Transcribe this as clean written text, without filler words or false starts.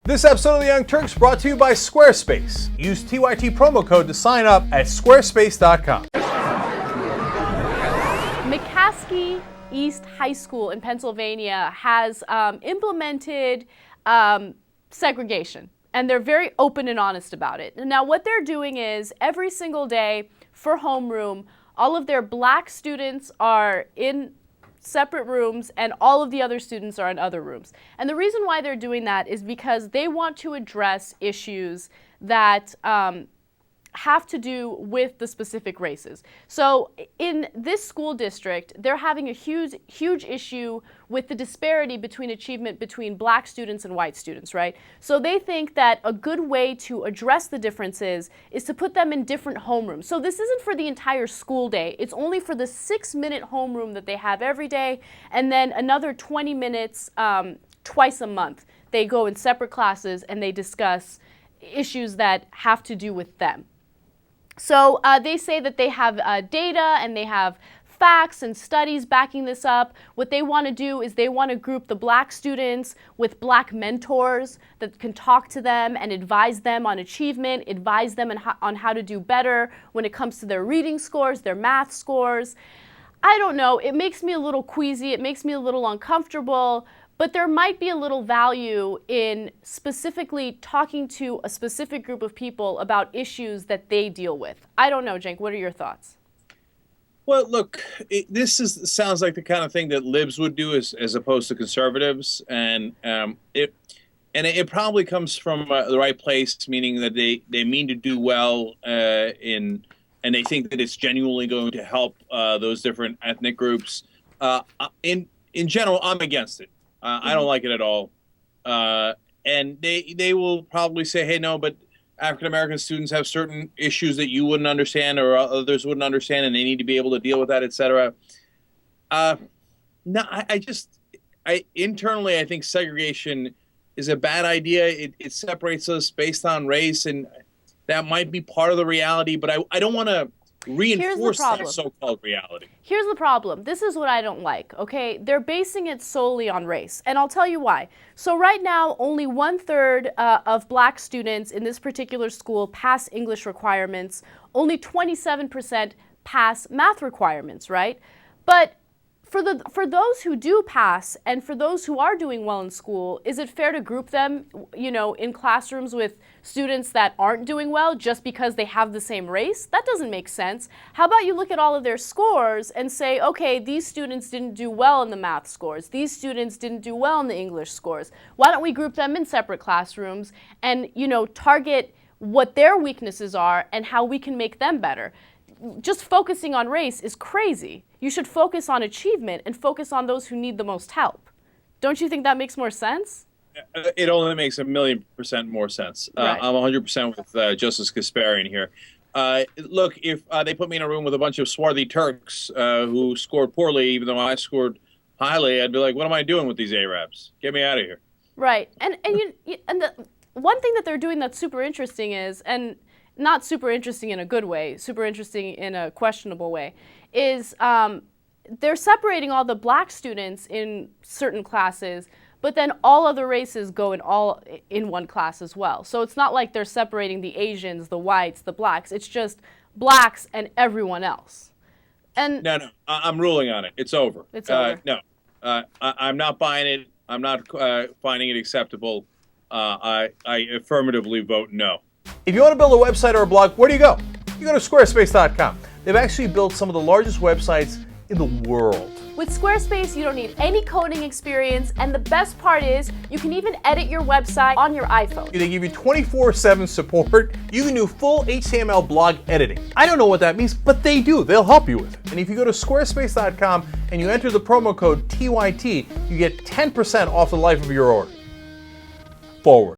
This episode of the Young Turks brought to you by Squarespace. Use TYT promo code to sign up at squarespace.com. McCaskey East High School in Pennsylvania has implemented segregation, and they're very open and honest about it. Now, what they're doing is every single day for homeroom, all of their black students are in separate rooms and all of the other students are in other rooms. And the reason why they're doing that is because they want to address issues that have to do with the specific races. So in this school district, they're having a huge issue with the disparity between achievement between black students and white students, right? So they think that a good way to address the differences is to put them in different homerooms. So this isn't for the entire school day. It's only for the 6-minute homeroom that they have every day, and then another 20 minutes twice a month. They go in separate classes and they discuss issues that have to do with them. So they say that they have data and they have facts and studies backing this up. What they want to do is they want to group the black students with black mentors that can talk to them and advise them on achievement, advise them on how to do better when it comes to their reading scores, their math scores. I don't know, it makes me a little queasy, it makes me a little uncomfortable, but there might be a little value in specifically talking to a specific group of people about issues that they deal with. I don't know, Cenk, what are your thoughts? Well, look, sounds like the kind of thing that libs would do as opposed to conservatives, and it probably comes from the right place, meaning that they mean to do well and they think that it's genuinely going to help those different ethnic groups. In general, I'm against it. I don't like it at all. And they will probably say, hey, no, but African-American students have certain issues that you wouldn't understand or others wouldn't understand, and they need to be able to deal with that, et cetera. No, internally, I think segregation is a bad idea. It separates us based on race, and that might be part of the reality, but I don't want to reinforce that so-called reality. Here's the problem. This is what I don't like, okay? They're basing it solely on race, and I'll tell you why. So right now, only 1/3 of black students in this particular school pass English requirements. Only 27% pass math requirements, right? But for those who do pass and for those who are doing well in school, is it fair to group them, in classrooms with students that aren't doing well just because they have the same race? That doesn't make sense. How about you look at all of their scores and say, okay, these students didn't do well in the math scores. These students didn't do well in the English scores. Why don't we group them in separate classrooms and, target what their weaknesses are and how we can make them better? Just focusing on race is crazy. You should focus on achievement and focus on those who need the most help. Don't you think that makes more sense? It only makes 1,000,000% more sense. Right. I'm 100% with Justice Kasparian here. Look, if they put me in a room with a bunch of swarthy Turks who scored poorly, even though I scored highly, I'd be like, what am I doing with these Arabs? Get me out of here. Right. And the one thing that they're doing that's super interesting is, and not super interesting in a good way, super interesting in a questionable way, is they're separating all the black students in certain classes, but then all other races go in one class as well. So it's not like they're separating the Asians, the whites, the blacks. It's just blacks and everyone else. And no, I'm ruling on it. It's over. It's over. No, I'm not buying it. I'm not finding it acceptable. I affirmatively vote no. If you want to build a website or a blog, where do you go? You go to squarespace.com. They've actually built some of the largest websites in the world. With Squarespace, you don't need any coding experience, and the best part is you can even edit your website on your iPhone. They give you 24/7 support. You can do full HTML blog editing. I don't know what that means, but they do. They'll help you with it. And if you go to squarespace.com and you enter the promo code TYT, you get 10% off the life of your order. Forward.